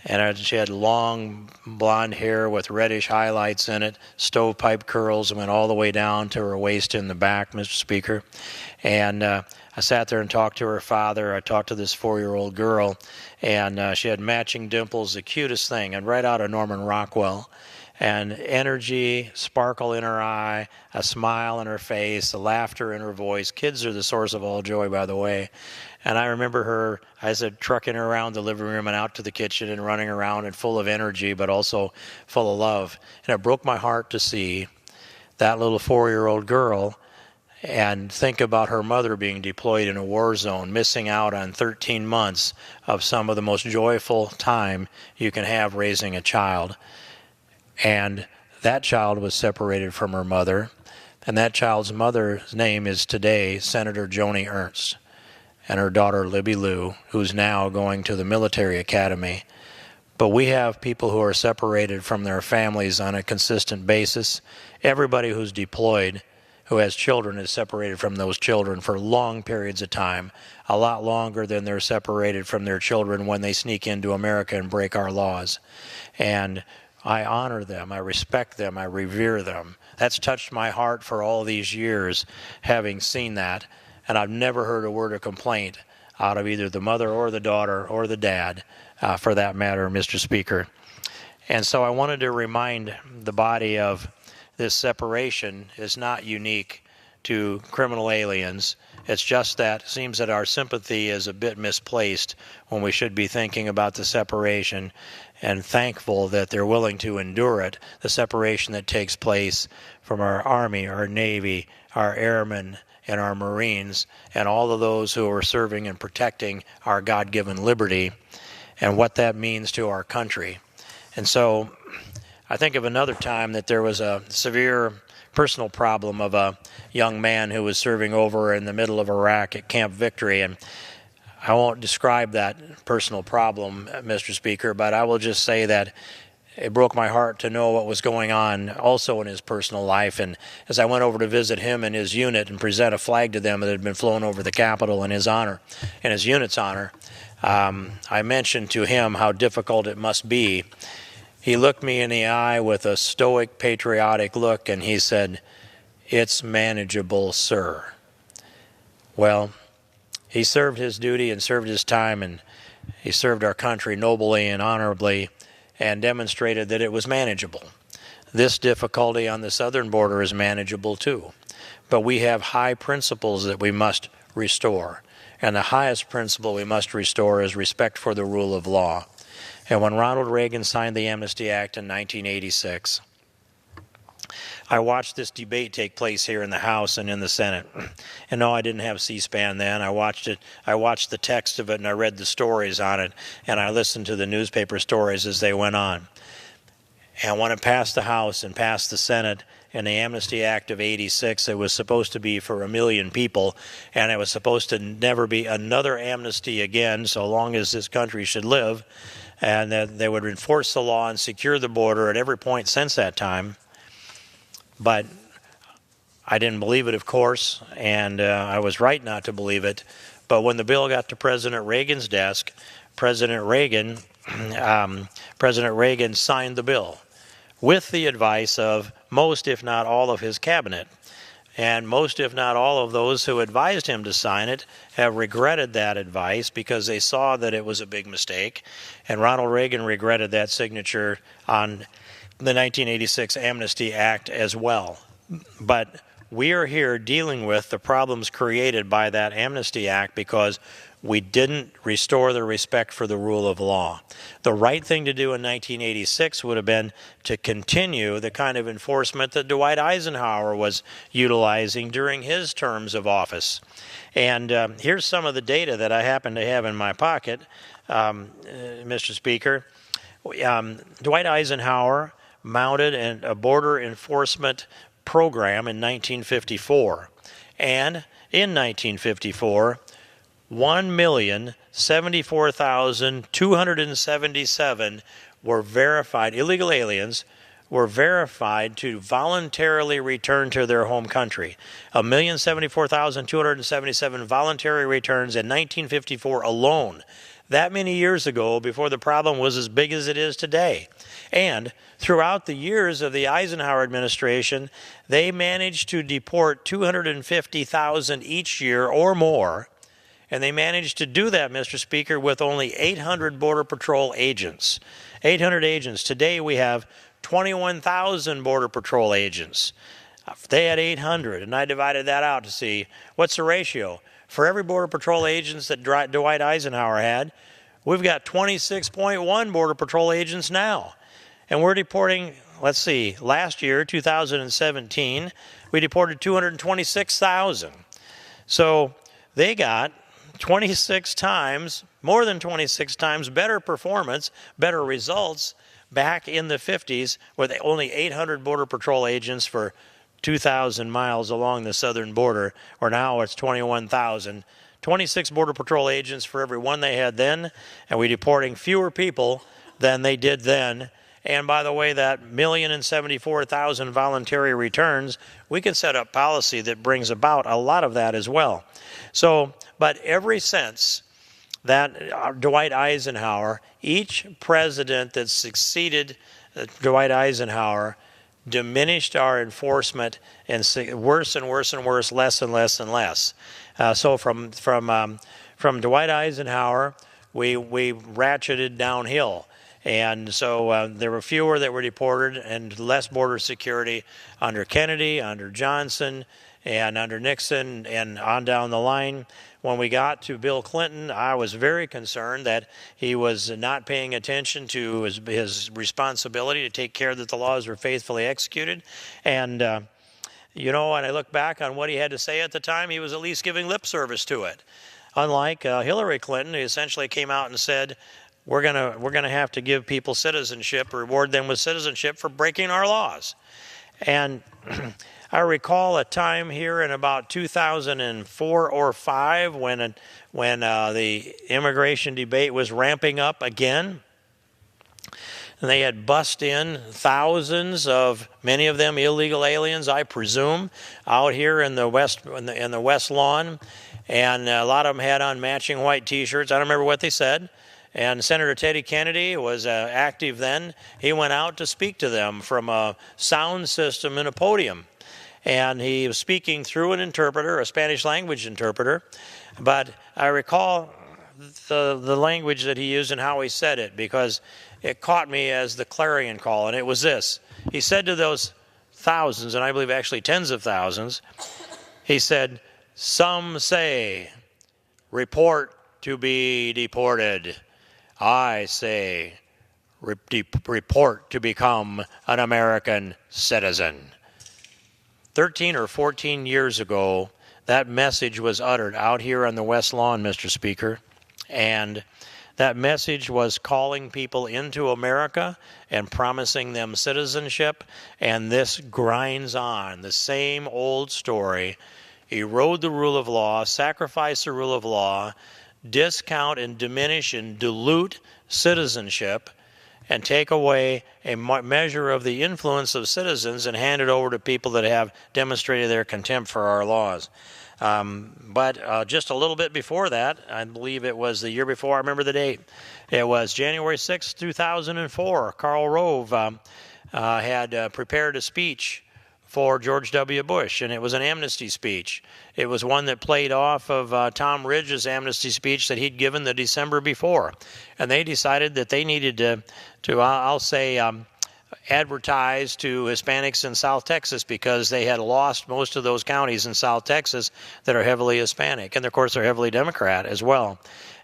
And she had long blonde hair with reddish highlights in it, stovepipe curls, and went all the way down to her waist in the back, Mr. Speaker. And I sat there and talked to her father. I talked to this 4-year-old girl, and she had matching dimples, the cutest thing, and right out of Norman Rockwell. And energy, sparkle in her eye, a smile in her face, a laughter in her voice. Kids are the source of all joy, by the way. And I remember her, I said, trucking her around the living room and out to the kitchen and running around and full of energy, but also full of love. And it broke my heart to see that little 4-year-old girl and think about her mother being deployed in a war zone, missing out on 13 months of some of the most joyful time you can have raising a child. And that child was separated from her mother, and that child's mother's name is today Senator Joni Ernst, and her daughter Libby Lou, who's now going to the military academy. But we have people who are separated from their families on a consistent basis. Everybody who's deployed, who has children, is separated from those children for long periods of time, a lot longer than they're separated from their children when they sneak into America and break our laws. And I honor them, I respect them, I revere them. That's touched my heart for all these years, having seen that, and I've never heard a word of complaint out of either the mother or the daughter or the dad, for that matter, Mr. Speaker. And so I wanted to remind the body of this separation is not unique to criminal aliens. It's just that it seems that our sympathy is a bit misplaced when we should be thinking about the separation and thankful that they're willing to endure it, the separation that takes place from our Army, our Navy, our airmen, and our Marines, and all of those who are serving and protecting our God-given liberty, and what that means to our country. And so I think of another time that there was a severe personal problem of a young man who was serving over in the middle of Iraq at Camp Victory, and I won't describe that personal problem, Mr. Speaker, but I will just say that it broke my heart to know what was going on also in his personal life. And as I went over to visit him and his unit and present a flag to them that had been flown over the Capitol in his honor, in his unit's honor, I mentioned to him how difficult it must be. He looked me in the eye with a stoic, patriotic look, and he said, "It's manageable, sir." Well, he served his duty and served his time, and he served our country nobly and honorably and demonstrated that it was manageable. This difficulty on the southern border is manageable too. But we have high principles that we must restore. And the highest principle we must restore is respect for the rule of law. And when Ronald Reagan signed the Amnesty Act in 1986, I watched this debate take place here in the House and in the Senate. And no, I didn't have C-SPAN then. I watched it. I watched the text of it, and I read the stories on it, and I listened to the newspaper stories as they went on. And when it passed the House and passed the Senate, in the Amnesty Act of 86, it was supposed to be for 1 million people, and it was supposed to never be another amnesty again so long as this country should live, and that they would enforce the law and secure the border at every point since that time. But I didn't believe it, of course, and I was right not to believe it. But when the bill got to President Reagan's desk, President Reagan signed the bill with the advice of most, if not all, of his cabinet. And most, if not all, of those who advised him to sign it have regretted that advice because they saw that it was a big mistake. And Ronald Reagan regretted that signature on the 1986 Amnesty Act as well. But we are here dealing with the problems created by that Amnesty Act because we didn't restore the respect for the rule of law. The right thing to do in 1986 would have been to continue the kind of enforcement that Dwight Eisenhower was utilizing during his terms of office. And here's some of the data that I happen to have in my pocket, Mr. Speaker. Dwight Eisenhower mounted a border enforcement program in 1954. And in 1954, 1,074,277 were verified, illegal aliens were verified to voluntarily return to their home country. 1,074,277 voluntary returns in 1954 alone. that many years ago, before the problem was as big as it is today. And throughout the years of the Eisenhower administration, they managed to deport 250,000 each year or more. And they managed to do that, Mr. Speaker, with only 800 Border Patrol agents. 800 agents. Today we have 21,000 Border Patrol agents. They had 800, and I divided that out to see what's the ratio. For every Border Patrol agents that Dwight Eisenhower had, we've got 26.1 Border Patrol agents now. And we're deporting, let's see, last year, 2017, we deported 226,000. So they got 26 times, more than 26 times better performance, better results back in the 50s with only 800 Border Patrol agents for 2,000 miles along the southern border, or now it's 21,000. 26 Border Patrol agents for every one they had then, and we're deporting fewer people than they did then. And by the way, that 1,074,000 voluntary returns, we can set up policy that brings about a lot of that as well. So, but ever since that Dwight Eisenhower, each president that succeeded Dwight Eisenhower diminished our enforcement and worse and worse and worse, less and less and less. So from Dwight Eisenhower, we ratcheted downhill. And so there were fewer that were deported and less border security under Kennedy, under Johnson, and under Nixon, and on down the line. When we got to Bill Clinton, I was very concerned that he was not paying attention to his responsibility to take care that the laws were faithfully executed. And, you know, when I look back on what he had to say at the time, he was at least giving lip service to it. Unlike Hillary Clinton, who essentially came out and said, we're gonna have to give people citizenship, reward them with citizenship for breaking our laws. And I recall a time here in about 2004 or 5 when the immigration debate was ramping up again. And they had bussed in thousands of, many of them illegal aliens, I presume, out here in the West Lawn, and a lot of them had on matching white T-shirts. I don't remember what they said. And Senator Teddy Kennedy was active then. He went out to speak to them from a sound system in a podium. And he was speaking through an interpreter, a Spanish language interpreter. But I recall the language that he used and how he said it, because it caught me as the clarion call. And it was this. He said to those thousands, and I believe actually tens of thousands, he said, "Some say, report to be deported. I say, report to become an American citizen." 13 or 14 years ago, that message was uttered out here on the West Lawn, Mr. Speaker. And that message was calling people into America and promising them citizenship. And this grinds on, the same old story. Erode the rule of law, sacrifice the rule of law, discount and diminish and dilute citizenship, and take away a measure of the influence of citizens and hand it over to people that have demonstrated their contempt for our laws. But just a little bit before that, I believe it was the year before, I remember the date, it was January 6, 2004, Karl Rove had prepared a speech for George W. Bush, and it was an amnesty speech. It was one that played off of Tom Ridge's amnesty speech that he'd given the December before. And they decided that they needed to I'll say, advertise to Hispanics in South Texas, because they had lost most of those counties in South Texas that are heavily Hispanic. And, of course, they're heavily Democrat as well.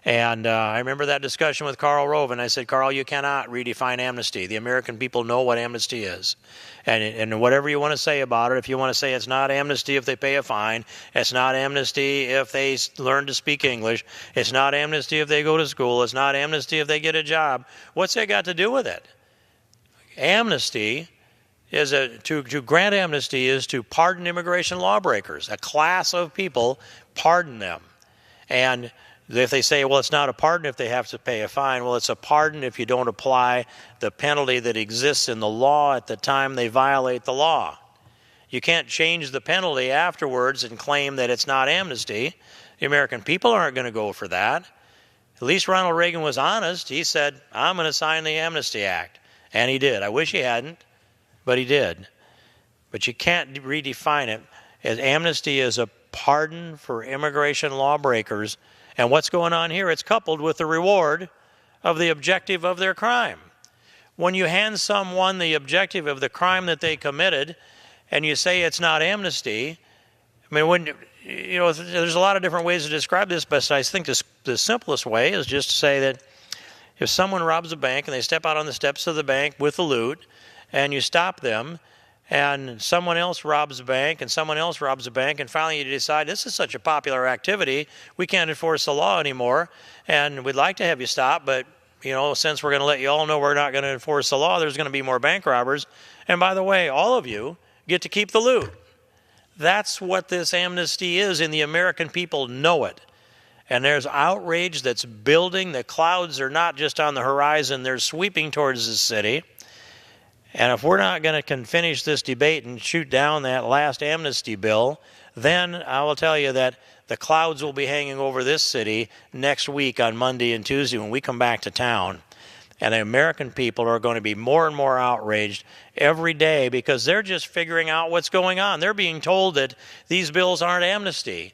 And I remember that discussion with Karl Rove, and I said, Karl, you cannot redefine amnesty. The American people know what amnesty is. And whatever you want to say about it, if you want to say it's not amnesty if they pay a fine, it's not amnesty if they learn to speak English, it's not amnesty if they go to school, it's not amnesty if they get a job, what's that got to do with it? Amnesty is to grant amnesty is to pardon immigration lawbreakers. A class of people, pardon them. And if they say, well, it's not a pardon if they have to pay a fine, well, it's a pardon if you don't apply the penalty that exists in the law at the time they violate the law. You can't change the penalty afterwards and claim that it's not amnesty. The American people aren't going to go for that. At least Ronald Reagan was honest. He said, I'm going to sign the Amnesty Act. And he did. I wish he hadn't, but he did. But you can't redefine it as amnesty is a pardon for immigration lawbreakers. And what's going on here? It's coupled with the reward of the objective of their crime. When you hand someone the objective of the crime that they committed and you say it's not amnesty, I mean, there's a lot of different ways to describe this, but I think the simplest way is just to say that if someone robs a bank and they step out on the steps of the bank with the loot and you stop them and someone else robs a bank and someone else robs a bank and finally you decide this is such a popular activity, we can't enforce the law anymore and we'd like to have you stop, but since we're going to let you all know we're not going to enforce the law, there's going to be more bank robbers. And by the way, all of you get to keep the loot. That's what this amnesty is, and the American people know it. And there's outrage that's building. The clouds are not just on the horizon, they're sweeping towards the city. And if we're not going to finish this debate and shoot down that last amnesty bill, then I will tell you that the clouds will be hanging over this city next week on Monday and Tuesday when we come back to town. And the American people are going to be more and more outraged every day because they're just figuring out what's going on. They're being told that these bills aren't amnesty.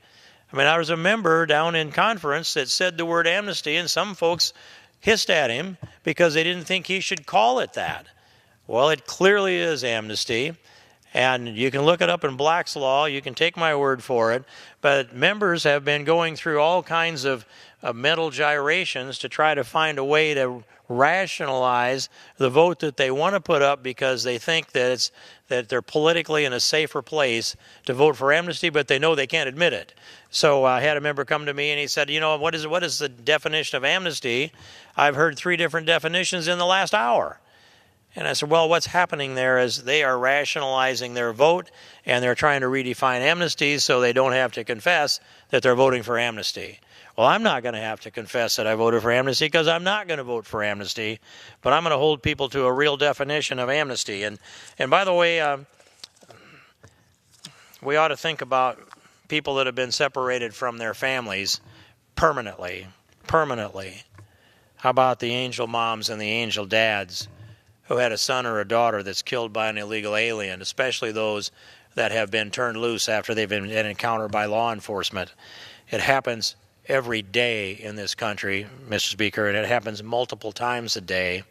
I mean, I was a member down in conference that said the word amnesty, and some folks hissed at him because they didn't think he should call it that. Well, it clearly is amnesty. And you can look it up in Black's Law. You can take my word for it. But members have been going through all kinds of mental gyrations to try to find a way to rationalize the vote that they want to put up because they think that they're politically in a safer place to vote for amnesty, but they know they can't admit it. So I had a member come to me and he said, what is the definition of amnesty? I've heard 3 different definitions in the last hour. And I said, well, what's happening there is they are rationalizing their vote and they're trying to redefine amnesty so they don't have to confess that they're voting for amnesty. Well, I'm not going to have to confess that I voted for amnesty because I'm not going to vote for amnesty, but I'm going to hold people to a real definition of amnesty. And by the way, we ought to think about people that have been separated from their families permanently. How about the angel moms and the angel dads who had a son or a daughter that's killed by an illegal alien, especially those that have been turned loose after they've been encountered by law enforcement. It happens every day in this country, Mr. Speaker, and it happens multiple times a day.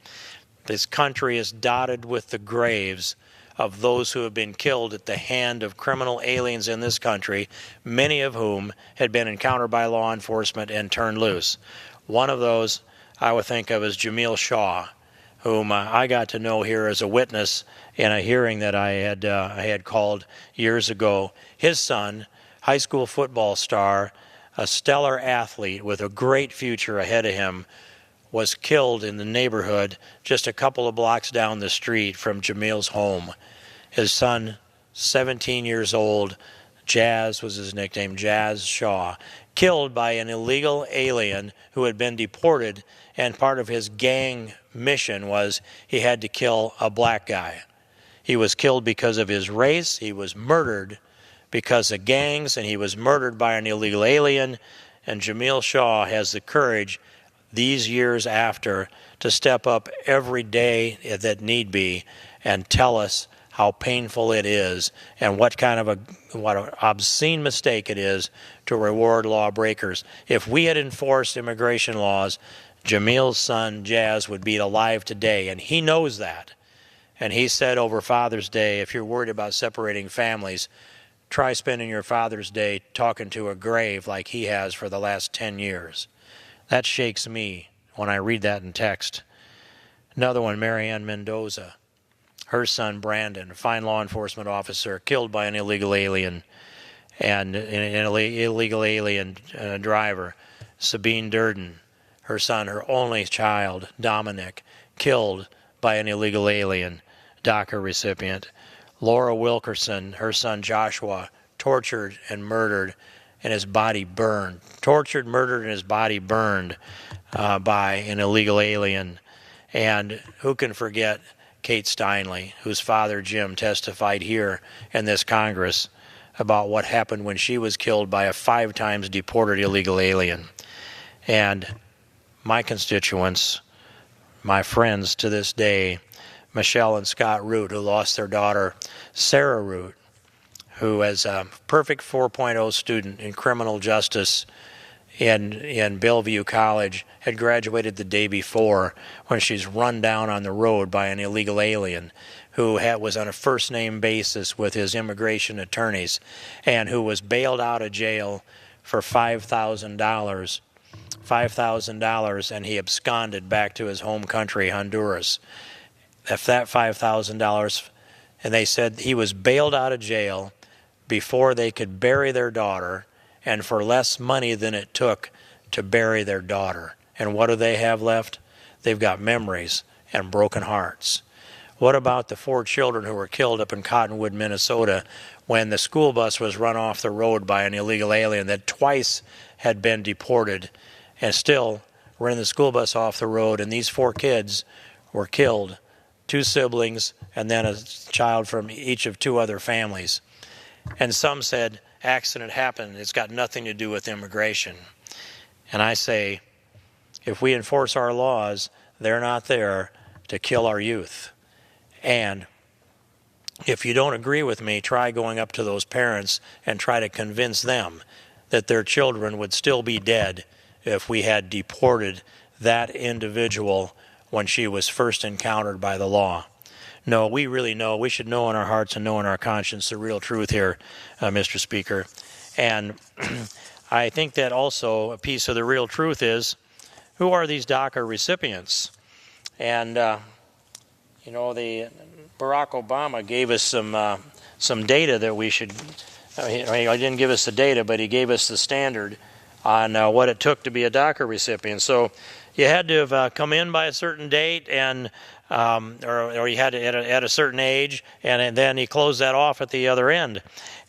This country is dotted with the graves of those who have been killed at the hand of criminal aliens in this country, many of whom had been encountered by law enforcement and turned loose. One of those I would think of as Jamil Shaw, whom I got to know here as a witness in a hearing that I had called years ago. His son, high school football star, a stellar athlete with a great future ahead of him, was killed in the neighborhood just a couple of blocks down the street from Jamil's home. His son, 17 years old, Jazz was his nickname, Jazz Shaw, killed by an illegal alien who had been deported, and part of his gang mission was he had to kill a black guy. He was killed because of his race. He was murdered because of gangs, and he was murdered by an illegal alien. And Jamil Shaw has the courage these years after to step up every day that need be and tell us how painful it is and what an obscene mistake it is to reward lawbreakers. If we had enforced immigration laws, Jamil's son, Jazz, would be alive today, and he knows that. And he said over Father's Day, if you're worried about separating families, try spending your Father's Day talking to a grave like he has for the last 10 years. That shakes me when I read that in text. Another one, Marianne Mendoza. Her son, Brandon, a fine law enforcement officer, killed by an illegal alien, and an illegal alien driver. Sabine Durden, her son, her only child, Dominic, killed by an illegal alien, DACA recipient. Laura Wilkerson, her son Joshua, tortured and murdered, and his body burned. Tortured, murdered, and his body burned by an illegal alien. And who can forget Kate Steinle, whose father Jim testified here in this Congress about what happened when she was killed by a 5 times deported illegal alien. And my constituents, my friends to this day, Michelle and Scott Root, who lost their daughter, Sarah Root, who is a perfect 4.0 student in criminal justice in Bellevue College, had graduated the day before when she's run down on the road by an illegal alien who was on a first-name basis with his immigration attorneys and who was bailed out of jail for $5,000, and he absconded back to his home country, Honduras. If that $5,000, and they said he was bailed out of jail before they could bury their daughter, and for less money than it took to bury their daughter. And what do they have left? They've got memories and broken hearts. What about the 4 children who were killed up in Cottonwood, Minnesota, when the school bus was run off the road by an illegal alien that twice had been deported and still ran the school bus off the road, and these 4 kids were killed, 2 siblings, and then a child from each of 2 other families. And some said, accident happened, it's got nothing to do with immigration. And I say, if we enforce our laws, they're not there to kill our youth. And if you don't agree with me, try going up to those parents and try to convince them that their children would still be dead if we had deported that individual when she was first encountered by the law. No, we really know. We should know in our hearts and know in our conscience the real truth here, Mr. Speaker. And I think that also a piece of the real truth is, who are these DACA recipients? And, you know, Barack Obama gave us some data that we should, he didn't give us the data, but he gave us the standard on what it took to be a DACA recipient. So you had to have come in by a certain date, and or you had to at a certain age, and then he closed that off at the other end.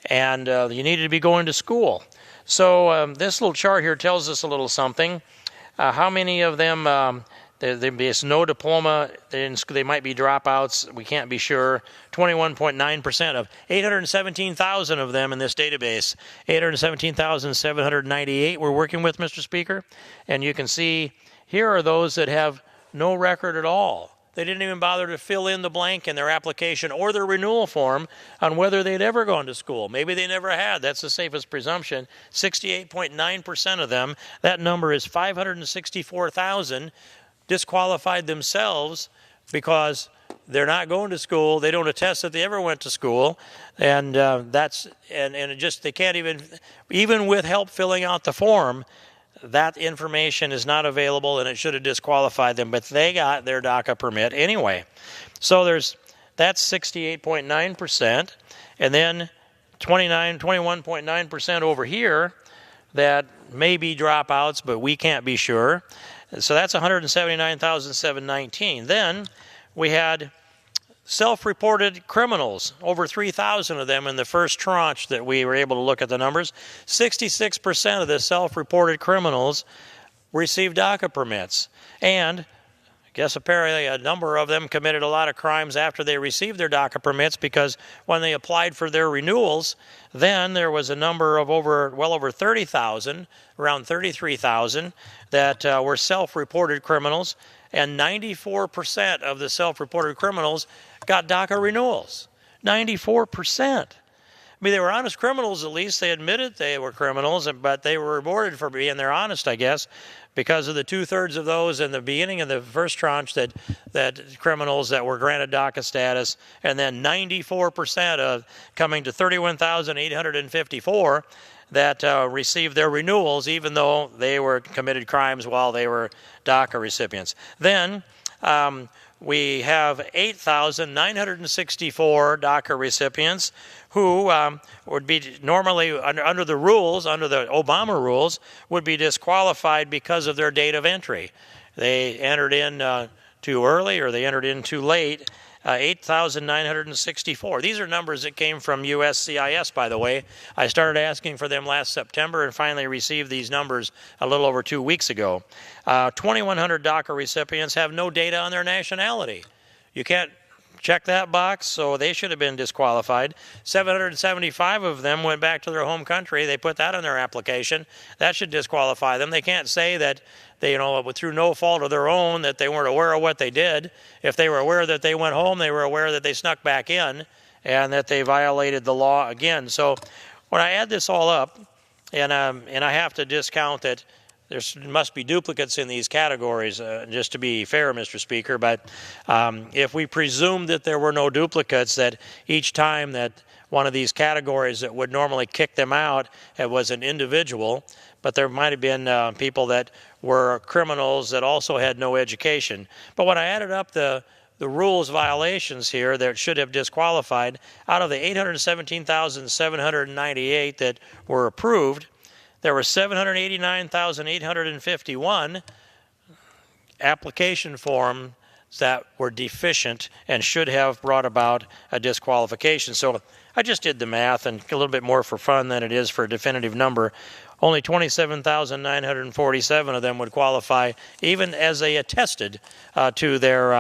And you needed to be going to school. So this little chart here tells us a little something. How many of them, there's no diploma, they might be dropouts, we can't be sure. 21.9% of 817,000 of them in this database. 817,798 we're working with, Mr. Speaker. And you can see here are those that have no record at all. They didn't even bother to fill in the blank in their application or their renewal form on whether they'd ever gone to school. Maybe they never had. That's the safest presumption. 68.9% of them, that number is 564,000, disqualified themselves because they're not going to school. They don't attest that they ever went to school. And they can't even with help filling out the form, that information is not available, and it should have disqualified them, but they got their DACA permit anyway. So that's 68.9%, and then 21.9% over here that may be dropouts, but we can't be sure. So that's 179,719. Then we had self-reported criminals, over 3,000 of them in the first tranche that we were able to look at the numbers. 66% of the self-reported criminals received DACA permits. And I guess apparently a number of them committed a lot of crimes after they received their DACA permits, because when they applied for their renewals, then there was a number of well over 30,000, around 33,000, that were self-reported criminals, and 94% of the self-reported criminals got DACA renewals. 94%. I mean, they were honest criminals at least. They admitted they were criminals, but they were rewarded for being there honest, I guess, because of the 2/3 of those in the beginning of the first tranche that criminals that were granted DACA status, and then 94% of coming to 31,854 that received their renewals, even though they were committed crimes while they were DACA recipients. Then we have 8,964 DACA recipients who would be normally, under the rules, under the Obama rules, would be disqualified because of their date of entry. They entered in too early, or they entered in too late. 8,964. These are numbers that came from USCIS, by the way. I started asking for them last September and finally received these numbers a little over 2 weeks ago. 2,100 DACA recipients have no data on their nationality. You can't check that box, so they should have been disqualified. 775 of them went back to their home country. They put that on their application. That should disqualify them. They can't say that they, through no fault of their own, that they weren't aware of what they did. If they were aware that they went home, they were aware that they snuck back in and that they violated the law again. So when I add this all up, and I have to discount that there must be duplicates in these categories, just to be fair, Mr. Speaker. But if we presume that there were no duplicates, that each time that one of these categories that would normally kick them out, it was an individual, but there might have been people that were criminals that also had no education. But when I added up the rules violations here that should have disqualified, out of the 817,798 that were approved, there were 789,851 application forms that were deficient and should have brought about a disqualification. So I just did the math, and a little bit more for fun than it is for a definitive number. Only 27,947 of them would qualify, even as they attested to their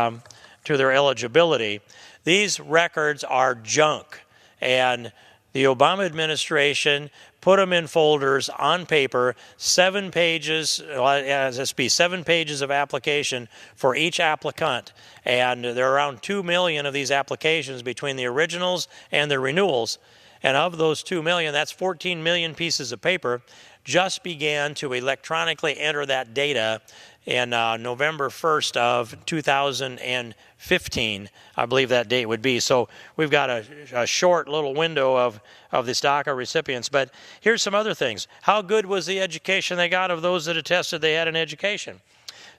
eligibility. These records are junk, and the Obama administration put them in folders on paper, 7 pages, well, 7 pages of application for each applicant. And there are around 2 million of these applications between the originals and the renewals. And of those 2 million, that's 14 million pieces of paper, just began to electronically enter that data in November 1st of 2015, I believe that date would be. So we've got a short little window of this DACA recipients. But here's some other things. How good was the education they got of those that attested they had an education?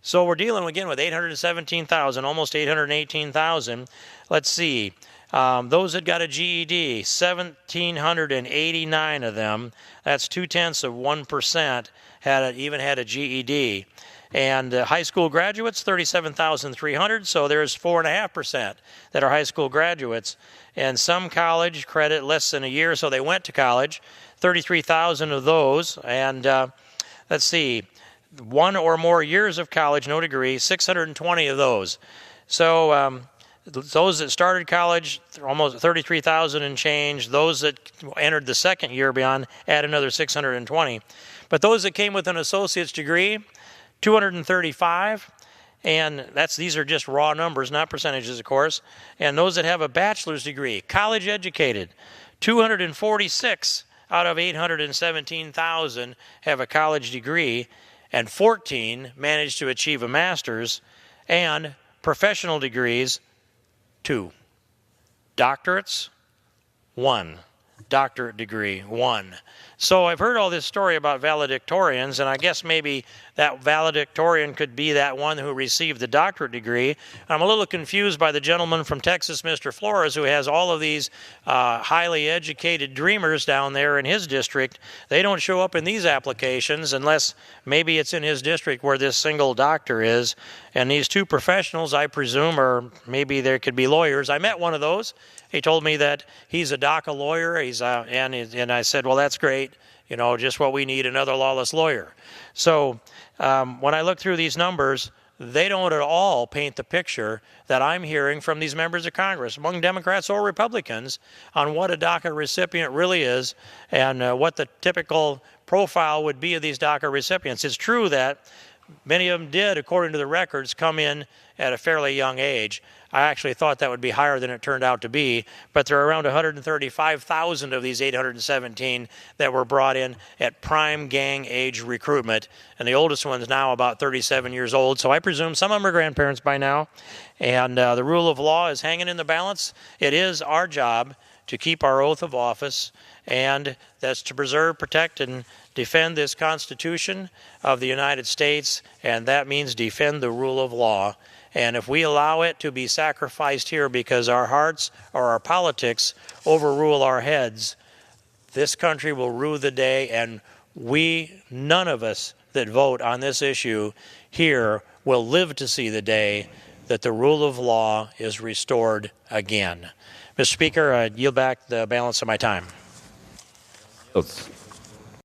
So we're dealing again with 817,000, almost 818,000. Let's see. Those that got a GED, 1,789 of them, that's 0.2%, even had a GED. And high school graduates, 37,300, so there's 4.5% that are high school graduates. And some college credit, less than a year, so they went to college, 33,000 of those. And let's see, 1 or more years of college, no degree, 620 of those. So those that started college, almost 33,000 and change. Those that entered the second year beyond, add another 620. But those that came with an associate's degree, 235, and these are just raw numbers, not percentages, of course. And those that have a bachelor's degree, college educated, 246 out of 817,000 have a college degree, and 14 managed to achieve a master's, and professional degrees, 2. Doctorates, 1. Doctorate degree, 1. So I've heard all this story about valedictorians, and I guess maybe that valedictorian could be that one who received the doctorate degree. I'm a little confused by the gentleman from Texas, Mr. Flores, who has all of these highly educated dreamers down there in his district. They don't show up in these applications unless maybe it's in his district where this single doctor is. And these 2 professionals, I presume, or maybe there could be lawyers. I met one of those. He told me that he's a DACA lawyer, and I said, well, that's great, just what we need, another lawless lawyer. So when I look through these numbers, they don't at all paint the picture that I'm hearing from these members of Congress, among Democrats or Republicans, on what a DACA recipient really is and what the typical profile would be of these DACA recipients. It's true that many of them did, according to the records, come in at a fairly young age. I actually thought that would be higher than it turned out to be, but there are around 135,000 of these 817 that were brought in at prime gang age recruitment, and the oldest one's now about 37 years old, so I presume some of them are grandparents by now, and the rule of law is hanging in the balance. It is our job to keep our oath of office, and that's to preserve, protect, and defend this Constitution of the United States, and that means defend the rule of law. And if we allow it to be sacrificed here because our hearts or our politics overrule our heads, this country will rue the day, and none of us that vote on this issue here will live to see the day that the rule of law is restored again. Mr. Speaker, I yield back the balance of my time.